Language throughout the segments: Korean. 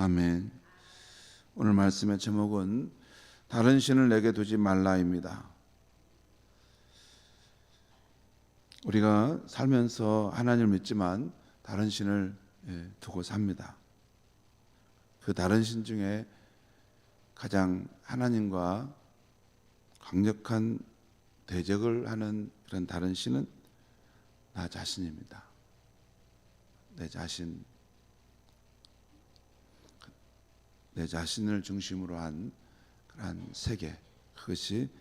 아멘. 오늘 말씀의 제목은 다른 신을 내게 두지 말라입니다. 우리가 살면서 하나님을 믿지만 다른 신을 두고 삽니다. 그 다른 신 중에 가장 하나님과 강력한 대적을 하는 그런 다른 신은 나 자신입니다. 내 자신을 중심으로 한 그러한 세계, 그것이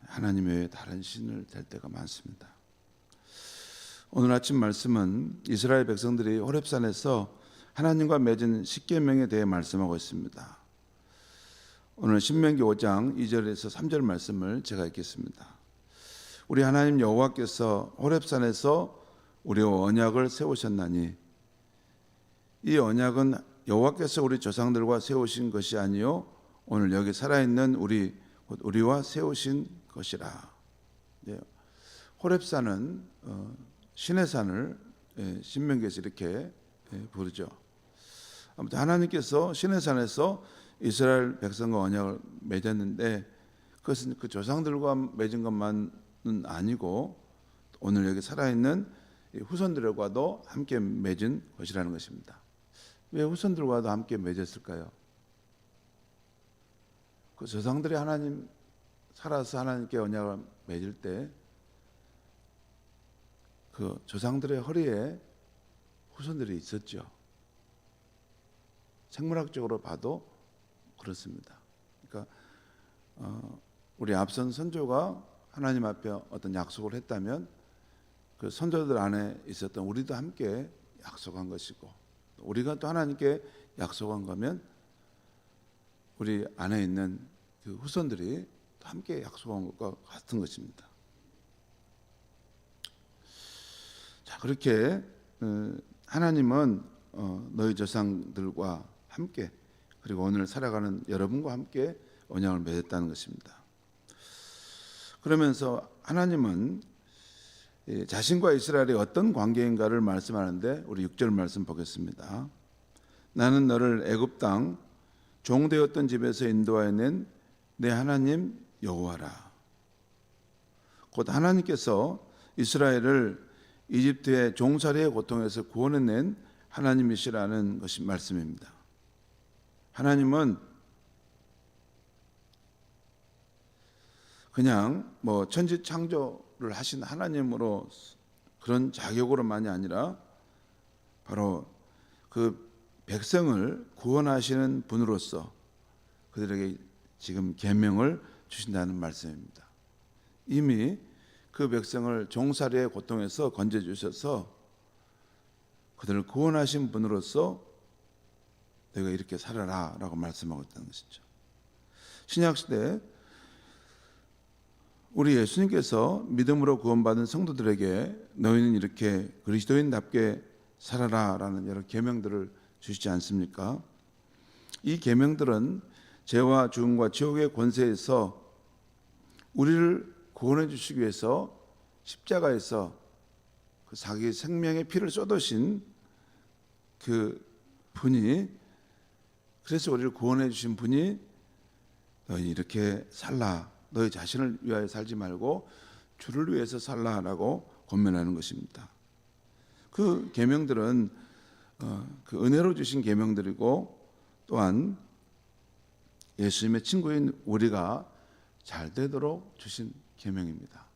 하나님 외에 다른 신을 될 때가 많습니다. 오늘 아침 말씀은 이스라엘 백성들이 호렙산에서 하나님과 맺은 십계명에 대해 말씀하고 있습니다. 오늘 신명기 5장 2절에서 3절 말씀을 제가 읽겠습니다. 우리 하나님 여호와께서 호렙산에서 우리와 언약을 세우셨나니 이 언약은 여호와께서 우리 조상들과 세우신 것이 아니요 오늘 여기 살아있는 우리와 세우신 것이라. 호렙산은 신의 산을 신명기에서 이렇게 부르죠. 아무튼 하나님께서 신의 산에서 이스라엘 백성과 언약을 맺었는데 그것은 그 조상들과 맺은 것만은 아니고 오늘 여기 살아있는 후손들과도 함께 맺은 것이라는 것입니다. 왜 후손들과도 함께 맺었을까요? 그 조상들이 하나님 살아서 하나님께 언약을 맺을 때 그 조상들의 허리에 후손들이 있었죠. 생물학적으로 봐도 그렇습니다. 그러니까 우리 앞선 선조가 하나님 앞에 어떤 약속을 했다면 그 선조들 안에 있었던 우리도 함께 약속한 것이고 우리가 또 하나님께 약속한 거면 우리 안에 있는 그 후손들이 또 함께 약속한 것과 같은 것입니다. 자, 그렇게 하나님은 너희 조상들과 함께 그리고 오늘 살아가는 여러분과 함께 언약을 맺었다는 것입니다. 그러면서 하나님은 자신과 이스라엘이 어떤 관계인가를 말씀하는데 우리 6절 말씀 보겠습니다. 나는 너를 애굽 땅 종되었던 집에서 인도하여 낸 내 하나님 여호와라. 곧 하나님께서 이스라엘을 이집트의 종살이의 고통에서 구원해낸 하나님이시라는 것이 말씀입니다. 하나님은 그냥 천지 창조를 하신 하나님으로 그런 자격으로만이 아니라 바로 그 백성을 구원하시는 분으로서 그들에게 지금 계명을 주신다는 말씀입니다. 이미 그 백성을 종살이의 고통에서 건져주셔서 그들을 구원하신 분으로서 내가 이렇게 살아라 라고 말씀하고 있다는 것이죠. 신약시대 우리 예수님께서 믿음으로 구원받은 성도들에게 너희는 이렇게 그리스도인답게 살아라 라는 여러 계명들을 주시지 않습니까? 이 계명들은 죄와 죽음과 지옥의 권세에서 우리를 구원해 주시기 위해서 십자가에서 그 자기 생명의 피를 쏟으신 그 분이, 그래서 우리를 구원해 주신 분이 너희 이렇게 살라, 너희 자신을 위하여 살지 말고 주를 위해서 살라라고 권면하는 것입니다. 그 계명들은 그 은혜로 주신 계명들이고 또한 예수님의 친구인 우리가 잘 되도록 주신 계명입니다.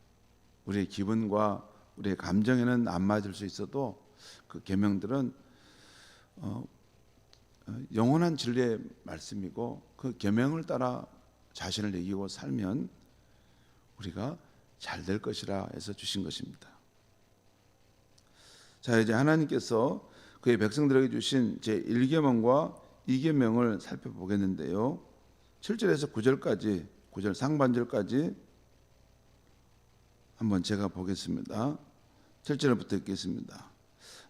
우리의 기분과 우리의 감정에는 안 맞을 수 있어도 그 계명들은 영원한 진리의 말씀이고 그 계명을 따라 자신을 이기고 살면 우리가 잘 될 것이라 해서 주신 것입니다. 자, 이제 하나님께서 그의 백성들에게 주신 제1계명과 2계명을 살펴보겠는데요. 7절에서 9절까지 9절 상반절까지 한번 제가 보겠습니다. 7절부터 읽겠습니다.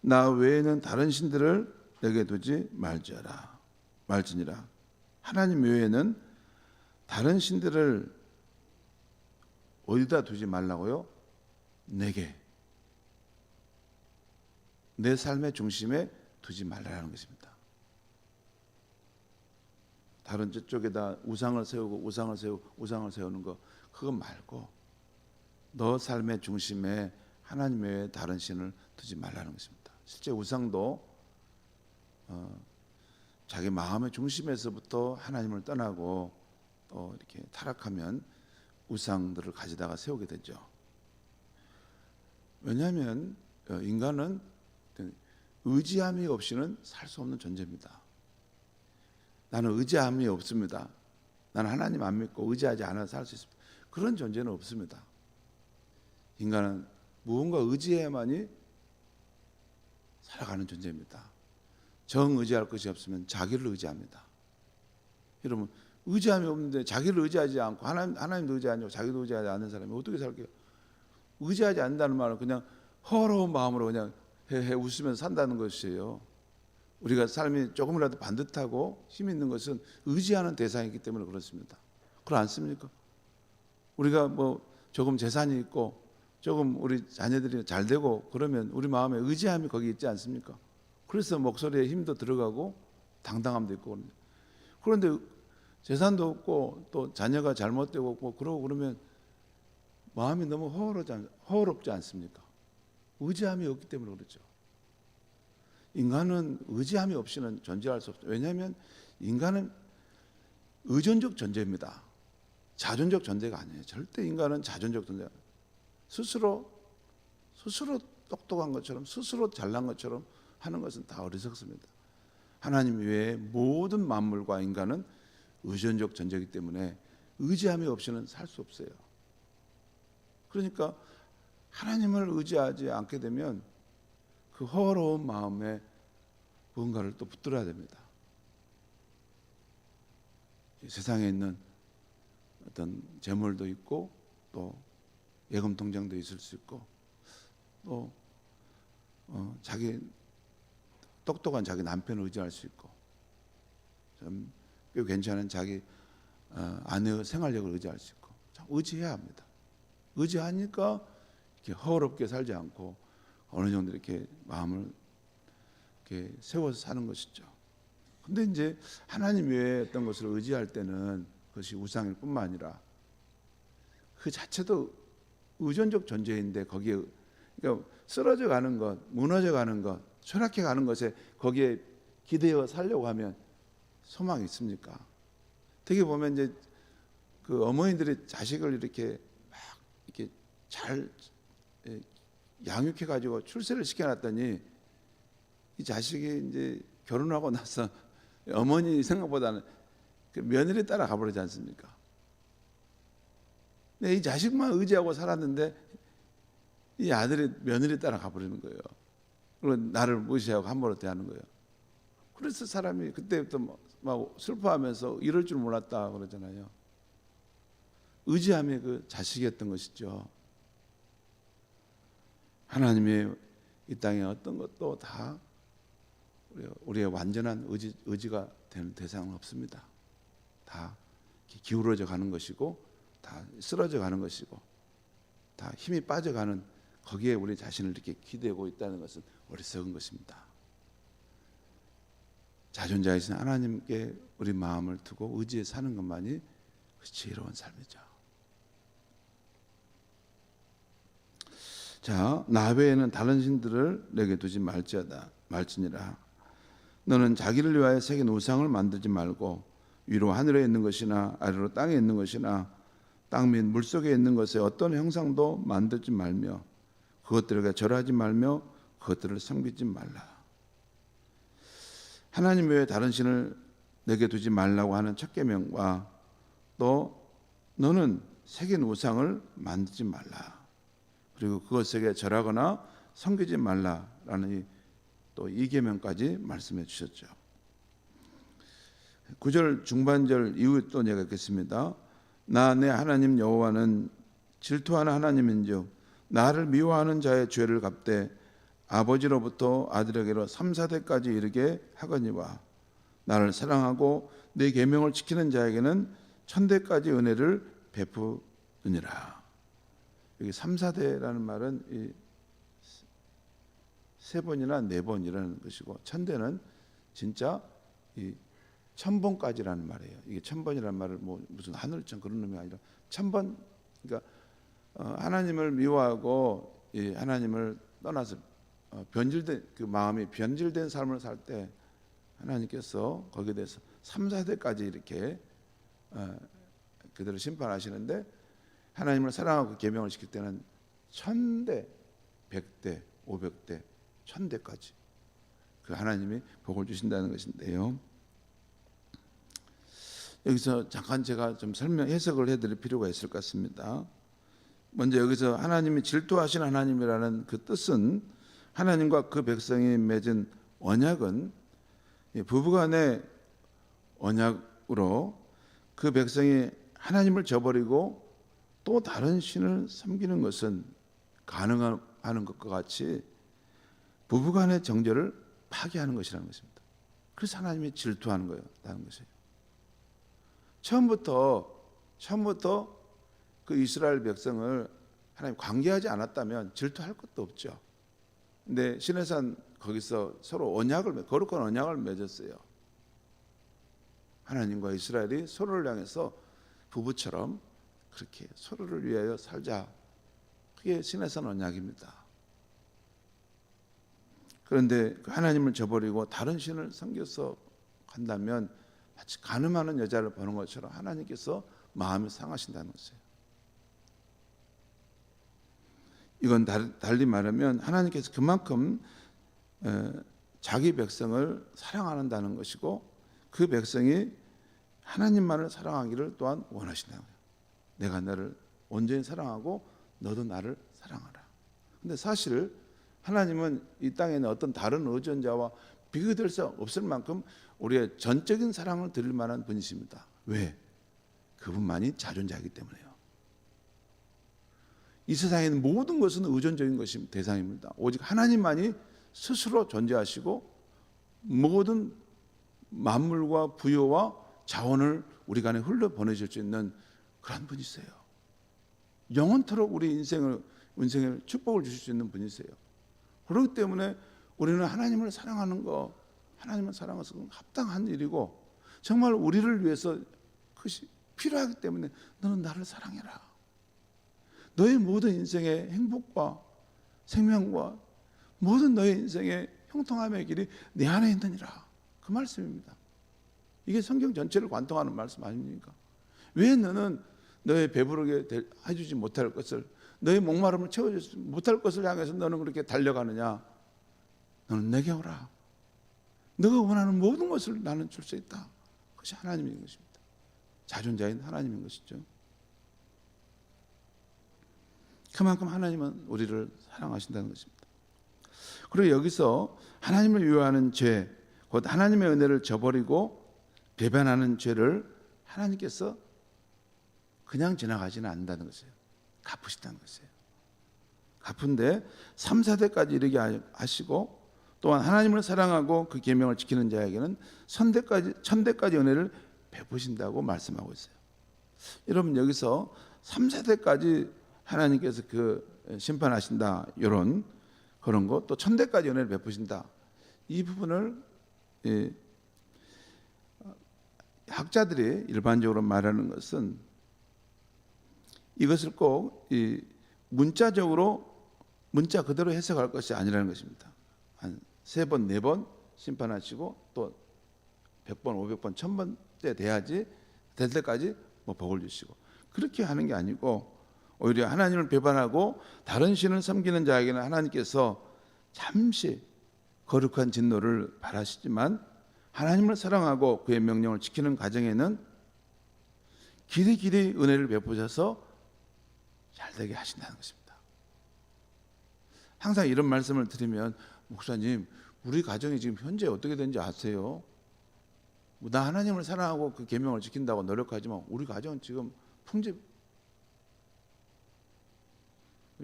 나 외에는 다른 신들을 내게 두지 말지니라. 하나님 외에는 다른 신들을 어디다 두지 말라고요? 내게, 내 삶의 중심에 두지 말라는 것입니다. 다른 저쪽에다 우상을 세우고 우상을 세우는 거, 그거 말고 너 삶의 중심에 하나님 외에 다른 신을 두지 말라는 것입니다. 실제 우상도 자기 마음의 중심에서부터 하나님을 떠나고 또 이렇게 타락하면 우상들을 가져다가 세우게 되죠. 왜냐하면 인간은 의지함이 없이는 살 수 없는 존재입니다. 나는 의지함이 없습니다. 나는 하나님 안 믿고 의지하지 않아서 살 수 있습니다. 그런 존재는 없습니다. 인간은 무언가 의지해야만이 살아가는 존재입니다. 정 의지할 것이 없으면 자기를 의지합니다. 여러분, 의지함이 없는데 자기를 의지하지 않고 하나님도 의지하지 않고 자기도 의지하지 않는 사람이 어떻게 살게요? 의지하지 않는다는 말은 그냥 허러운 마음으로 그냥 헤헤 웃으면서 산다는 것이에요. 우리가 삶이 조금이라도 반듯하고 힘 있는 것은 의지하는 대상이기 때문에 그렇습니다. 그렇지 않습니까? 우리가 뭐 조금 재산이 있고 조금 우리 자녀들이 잘 되고 그러면 우리 마음에 의지함이 거기 있지 않습니까? 그래서 목소리에 힘도 들어가고 당당함도 있고. 그런데 재산도 없고 또 자녀가 잘못되고 뭐 그러고 그러면 마음이 너무 허허롭지 않습니까? 의지함이 없기 때문에 그렇죠. 인간은 의지함이 없이는 존재할 수 없죠. 왜냐하면 인간은 의존적 존재입니다. 자존적 존재가 아니에요. 절대 인간은 자존적 존재가 아니에요. 스스로 똑똑한 것처럼 스스로 잘난 것처럼 하는 것은 다 어리석습니다. 하나님 외에 모든 만물과 인간은 의존적 존재이기 때문에 의지함이 없이는 살 수 없어요. 그러니까 하나님을 의지하지 않게 되면 그 허로운 마음에 무언가를 또 붙들어야 됩니다. 세상에 있는 어떤 재물도 있고 또 예금 통장도 있을 수 있고 또 자기 똑똑한 자기 남편을 의지할 수 있고 좀 꽤 괜찮은 자기 아내의 생활력을 의지할 수 있고 참 의지해야 합니다. 의지하니까 이렇게 허럽게 살지 않고 어느 정도 이렇게 마음을 이렇게 세워서 사는 것이죠. 근데 이제 하나님 외에 어떤 것을 의지할 때는 그것이 우상일 뿐만 아니라 그 자체도 의존적 존재인데 거기에 그러니까 쓰러져 가는 것, 무너져 가는 것, 추락해 가는 것에 거기에 기대어 살려고 하면 소망이 있습니까? 되게 보면 이제 그 어머니들이 자식을 이렇게 막 이렇게 잘 양육해 가지고 출세를 시켜놨더니 이 자식이 이제 결혼하고 나서 어머니 생각보다는 그 며느리 따라 가버리지 않습니까? 근데 이 자식만 의지하고 살았는데 이 아들이 며느리 따라 가버리는 거예요. 그리고 나를 무시하고 함부로 대하는 거예요. 그래서 사람이 그때부터 막 슬퍼하면서 이럴 줄 몰랐다 그러잖아요. 의지함이 그 자식이었던 것이죠. 하나님의 이 땅에 어떤 것도 다 우리의 완전한 의지가 되는 대상은 없습니다. 다 기울어져 가는 것이고 다 쓰러져 가는 것이고 다 힘이 빠져가는 거기에 우리 자신을 이렇게 기대고 있다는 것은 어리석은 것입니다. 자존자이신 하나님께 우리 마음을 두고 의지해 사는 것만이 지혜로운 삶이죠. 자, 나 외에는 다른 신들을 내게 두지 말지니라. 너는 자기를 위하여 새긴 우상을 만들지 말고 위로 하늘에 있는 것이나 아래로 땅에 있는 것이나 땅 및 물속에 있는 것에 어떤 형상도 만들지 말며 그것들에게 절하지 말며 그것들을 섬기지 말라. 하나님 외에 다른 신을 내게 두지 말라고 하는 첫 계명과 또 너는 새긴 우상을 만들지 말라. 그리고 그것에게 절하거나 섬기지 말라라는 또 이 계명까지 말씀해 주셨죠. 9절 중반절 이후 또 내가 읽겠습니다. 나 내 하나님 여호와는 질투하는 하나님인즉 나를 미워하는 자의 죄를 갚되 아버지로부터 아들에게로 3, 4대까지 이르게 하거니와 나를 사랑하고 내 계명을 지키는 자에게는 1000대까지 은혜를 베푸느니라. 여기 3, 4대라는 말은 세 번이나 네 번이라는 것이고 1000대는 진짜 이 천번까지라는 말이에요. 이게 천번이라는 말을 뭐 무슨 하늘천 그런 의미가 아니라 천번, 그러니까 하나님을 미워하고 하나님을 떠나서 변질된 그 마음이 변질된 삶을 살 때 하나님께서 거기에 대해서 3, 4대까지 이렇게 그대로 심판하시는데, 하나님을 사랑하고 계명을 지킬 때는 1000대, 100대, 500대, 1000대까지 그 하나님이 복을 주신다는 것인데요. 여기서 잠깐 제가 좀 해석을 해드릴 필요가 있을 것 같습니다. 먼저 여기서 하나님이 질투하신 하나님이라는 그 뜻은, 하나님과 그 백성이 맺은 언약은 부부간의 언약으로 그 백성이 하나님을 저버리고 또 다른 신을 섬기는 것은 가능하는 것과 같이 부부간의 정절을 파괴하는 것이라는 것입니다. 그래서 하나님이 질투하는 거예요. 다른 것이에요. 처음부터 그 이스라엘 백성을 하나님 관계하지 않았다면 질투할 것도 없죠. 근데 시내산 거기서 서로 거룩한 언약을 맺었어요. 하나님과 이스라엘이 서로를 향해서 부부처럼 그렇게 서로를 위하여 살자. 그게 시내산 언약입니다. 그런데 하나님을 저버리고 다른 신을 섬겨서 간다면 마치 간음하는 여자를 보는 것처럼 하나님께서 마음이 상하신다는 것이에요. 이건 달리 말하면 하나님께서 그만큼 자기 백성을 사랑한다는 것이고, 그 백성이 하나님만을 사랑하기를 또한 원하신다는 거예요. 내가 너를 온전히 사랑하고 너도 나를 사랑하라. 근데 사실 하나님은 이 땅에는 어떤 다른 의존자와 비교될 수 없을 만큼 우리의 전적인 사랑을 드릴 만한 분이십니다. 왜? 그분만이 자존자이기 때문에요. 이 세상에 있는 모든 것은 의존적인 것이 대상입니다. 오직 하나님만이 스스로 존재하시고 모든 만물과 부여와 자원을 우리 간에 흘려보내실 수 있는 그런 분이세요. 영원토록 우리 인생을 축복을 주실 수 있는 분이세요. 그렇기 때문에 우리는 하나님을 사랑하는 거, 하나님을 사랑하는 것은 합당한 일이고, 정말 우리를 위해서 그것이 필요하기 때문에 너는 나를 사랑해라. 너의 모든 인생의 행복과 생명과 모든 너의 인생의 형통함의 길이 내 안에 있느니라. 그 말씀입니다. 이게 성경 전체를 관통하는 말씀 아닙니까? 왜 너는 너의 배부르게 해주지 못할 것을, 너의 목마름을 채워주지 못할 것을 향해서 너는 그렇게 달려가느냐? 너는 내게 오라. 너가 원하는 모든 것을 나는 줄 수 있다. 그것이 하나님인 것입니다. 자존자인 하나님인 것이죠. 그만큼 하나님은 우리를 사랑하신다는 것입니다. 그리고 여기서 하나님을 위하는 죄, 곧 하나님의 은혜를 저버리고 배반하는 죄를 하나님께서 그냥 지나가지는 않는다는 것이에요. 갚으신다는 것이에요. 갚은데 3, 4대까지 이르게 하시고, 또한 하나님을 사랑하고 그 계명을 지키는 자에게는 1000대까지 은혜를 베푸신다고 말씀하고 있어요. 여러분, 여기서 3, 4대까지 하나님께서 그 심판하신다, 이런 그런 것, 또 1000대까지 은혜를 베푸신다, 이 부분을 학자들이 일반적으로 말하는 것은 이것을 꼭 문자적으로 문자 그대로 해석할 것이 아니라는 것입니다. 한 3번, 4번 심판하시고 또 100번, 500번, 1000번째 돼야지 될 때까지 뭐 복을 주시고, 그렇게 하는 게 아니고, 오히려 하나님을 배반하고 다른 신을 섬기는 자에게는 하나님께서 잠시 거룩한 진노를 바라시지만, 하나님을 사랑하고 그의 명령을 지키는 가정에는 길이 은혜를 베푸셔서 잘되게 하신다는 것입니다. 항상 이런 말씀을 드리면, 목사님, 우리 가정이 지금 현재 어떻게 되는지 아세요? 나 하나님을 사랑하고 그 계명을 지킨다고 노력하지만 우리 가정은 지금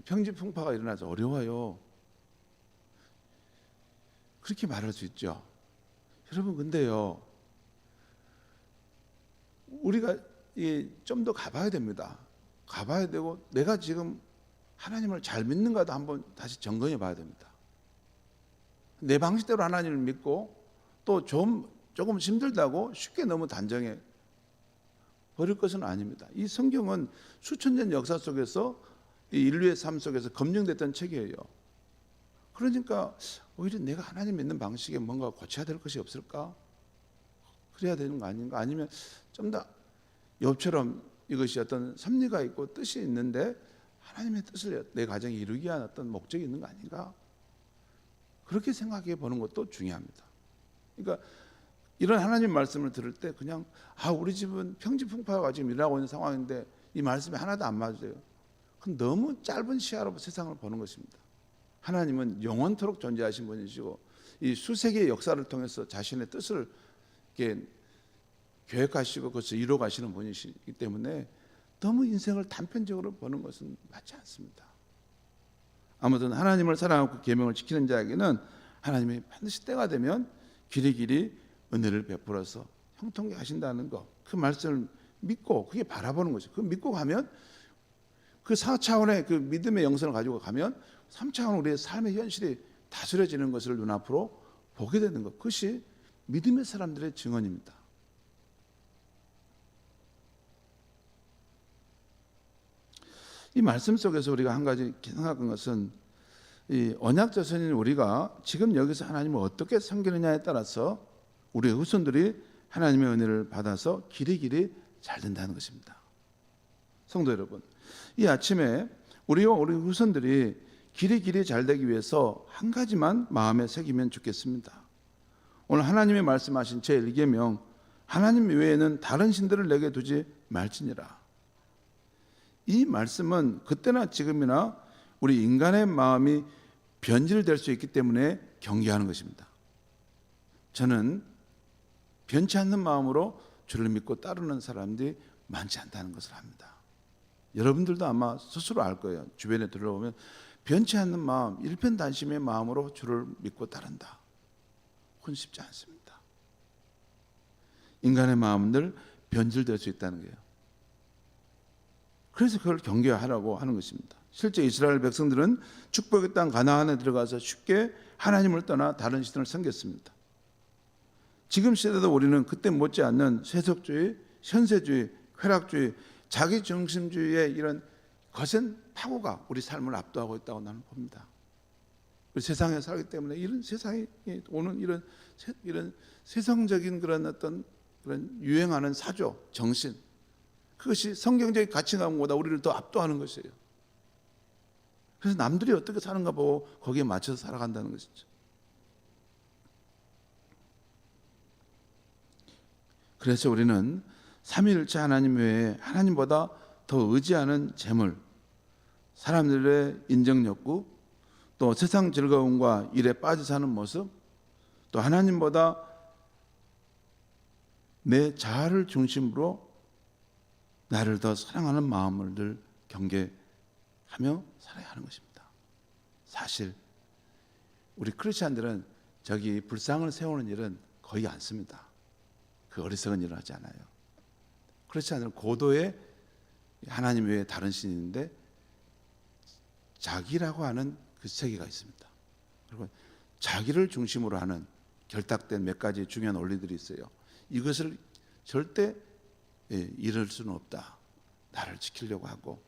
평지풍파가 일어나서 어려워요. 그렇게 말할 수 있죠. 여러분, 근데요, 우리가 좀 더 가봐야 됩니다. 가봐야 되고, 내가 지금 하나님을 잘 믿는가도 한번 다시 점검해 봐야 됩니다. 내 방식대로 하나님을 믿고 또 좀 조금 힘들다고 쉽게 너무 단정해 버릴 것은 아닙니다. 이 성경은 수천 년 역사 속에서 이 인류의 삶 속에서 검증됐던 책이에요. 그러니까 오히려 내가 하나님 믿는 방식에 뭔가 고쳐야 될 것이 없을까? 그래야 되는 거 아닌가? 아니면 좀 더 욥처럼 이것이 어떤 섭리가 있고 뜻이 있는데 하나님의 뜻을 내 가정에 이루기 위한 어떤 목적이 있는 거 아닌가? 그렇게 생각해 보는 것도 중요합니다. 그러니까 이런 하나님 말씀을 들을 때 그냥 우리 집은 평지풍파가 지금 일어나고 있는 상황인데 이 말씀이 하나도 안 맞아요. 그건 너무 짧은 시야로 세상을 보는 것입니다. 하나님은 영원토록 존재하신 분이시고 이 수세기의 역사를 통해서 자신의 뜻을 이렇게 계획하시고 그것을 이루어가시는 분이시기 때문에 너무 인생을 단편적으로 보는 것은 맞지 않습니다. 아무튼 하나님을 사랑하고 계명을 지키는 자에게는 하나님이 반드시 때가 되면 길이길이 은혜를 베풀어서 형통케 하신다는 것, 그 말씀을 믿고 그게 바라보는 거죠. 그 믿고 가면 그 4차원의 그 믿음의 영성을 가지고 가면 3차원 우리의 삶의 현실이 다스려지는 것을 눈앞으로 보게 되는 것, 그것이 믿음의 사람들의 증언입니다. 이 말씀 속에서 우리가 한 가지 생각한 것은 이 언약 자손인 우리가 지금 여기서 하나님을 어떻게 섬기느냐에 따라서 우리의 후손들이 하나님의 은혜를 받아서 길이길이 잘 된다는 것입니다. 성도 여러분, 이 아침에 우리와 우리 후손들이 길이길이 잘 되기 위해서 한 가지만 마음에 새기면 좋겠습니다. 오늘 하나님이 말씀하신 제1계명, 하나님 외에는 다른 신들을 내게 두지 말지니라. 이 말씀은 그때나 지금이나 우리 인간의 마음이 변질될 수 있기 때문에 경계하는 것입니다. 저는 변치 않는 마음으로 주를 믿고 따르는 사람들이 많지 않다는 것을 압니다. 여러분들도 아마 스스로 알 거예요. 주변에 들어보면 변치 않는 마음, 일편단심의 마음으로 주를 믿고 따른다. 그건 쉽지 않습니다. 인간의 마음은 늘 변질될 수 있다는 거예요. 그래서 그걸 경계하라고 하는 것입니다. 실제 이스라엘 백성들은 축복의 땅 가나안에 들어가서 쉽게 하나님을 떠나 다른 신을 섬겼습니다. 지금 시대도 우리는 그때 못지않는 세속주의, 현세주의, 쾌락주의, 자기중심주의의 이런 거센 파고가 우리 삶을 압도하고 있다고 나는 봅니다. 우리 세상에 살기 때문에 이런 세상에 오는 이런 세상적인 그런 어떤 그런 유행하는 사조, 정신, 그것이 성경적인 가치관보다 우리를 더 압도하는 것이에요. 그래서 남들이 어떻게 사는가 보고 거기에 맞춰서 살아간다는 것이죠. 그래서 우리는 삼위일체 하나님 외에 하나님보다 더 의지하는 재물, 사람들의 인정욕구, 또 세상 즐거움과 일에 빠져 사는 모습, 또 하나님보다 내 자아를 중심으로 나를 더 사랑하는 마음을 늘 경계하며 살아야 하는 것입니다. 사실 우리 크리스찬들은 저기 불상을 세우는 일은 거의 않습니다. 그 어리석은 일을 하지 않아요. 크리스찬들은 고도의 하나님 외에 다른 신이 있는데 자기라고 하는 그 세계가 있습니다. 그리고 자기를 중심으로 하는 결탁된 몇 가지 중요한 원리들이 있어요. 이것을 절대 잃을 수는 없다. 나를 지키려고 하고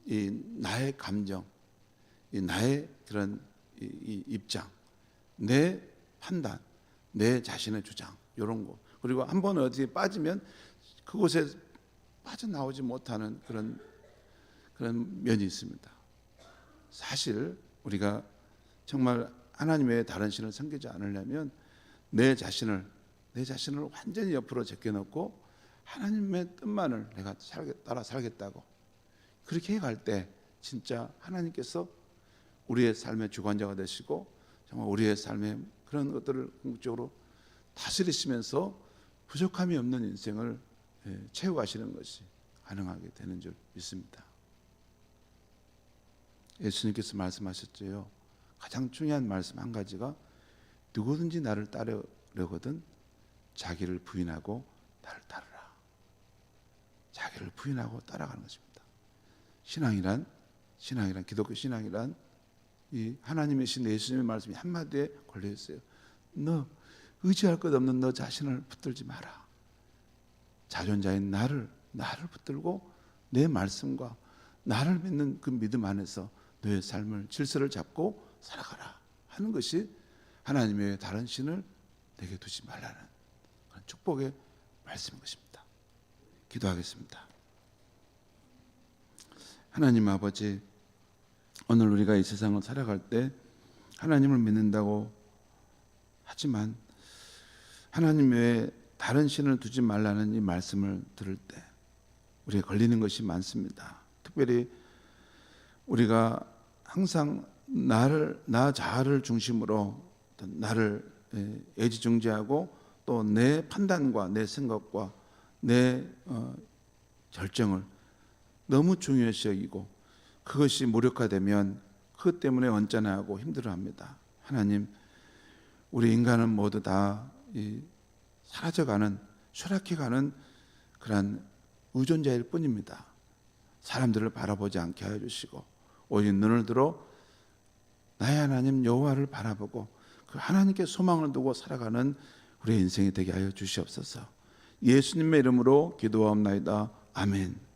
이 나의 감정, 이 나의 그런 이 입장, 내 판단, 내 자신의 주장 이런 거. 그리고 한번 어디에 빠지면 그곳에 빠져나오지 못하는 그런 면이 있습니다. 사실 우리가 정말 하나님 외에 다른 신을 섬기지 않으려면 내 자신을 완전히 옆으로 제껴놓고 하나님의 뜻만을 내가 따라 살겠다고 그렇게 해갈 때 진짜 하나님께서 우리의 삶의 주관자가 되시고 정말 우리의 삶의 그런 것들을 궁극적으로 다스리시면서 부족함이 없는 인생을 채워가시는 것이 가능하게 되는 줄 믿습니다. 예수님께서 말씀하셨죠. 가장 중요한 말씀 한 가지가 누구든지 나를 따르려거든 자기를 부인하고 나를 따르라. 자기를 부인하고 따라가는 것입니다. 신앙이란 기독교 신앙이란 이 하나님의 신 예수님의 말씀이 한마디에 걸려 있어요. 너 의지할 것 없는 너 자신을 붙들지 마라. 자존자인 나를 붙들고 내 말씀과 나를 믿는 그 믿음 안에서 너의 삶을 질서를 잡고 살아가라 하는 것이 하나님 외에 다른 신을 내게 두지 말라는 그런 축복의 말씀인 것입니다. 기도하겠습니다. 하나님 아버지, 오늘 우리가 이 세상을 살아갈 때 하나님을 믿는다고 하지만 하나님 외에 다른 신을 두지 말라는 이 말씀을 들을 때 우리가 걸리는 것이 많습니다. 특별히 우리가 항상 나 자아를 중심으로 나를 애지중지하고 또 내 판단과 내 생각과 내 결정을 너무 중요시 여기고 그것이 무력화되면 그것 때문에 언짢아하고 힘들어합니다. 하나님, 우리 인간은 모두 다 사라져가는, 쇠락해가는 그러한 의존자일 뿐입니다. 사람들을 바라보지 않게 하여 주시고 오직 눈을 들어 나의 하나님 여호와를 바라보고 그 하나님께 소망을 두고 살아가는 우리의 인생이 되게 하여 주시옵소서. 예수님의 이름으로 기도하옵나이다. 아멘.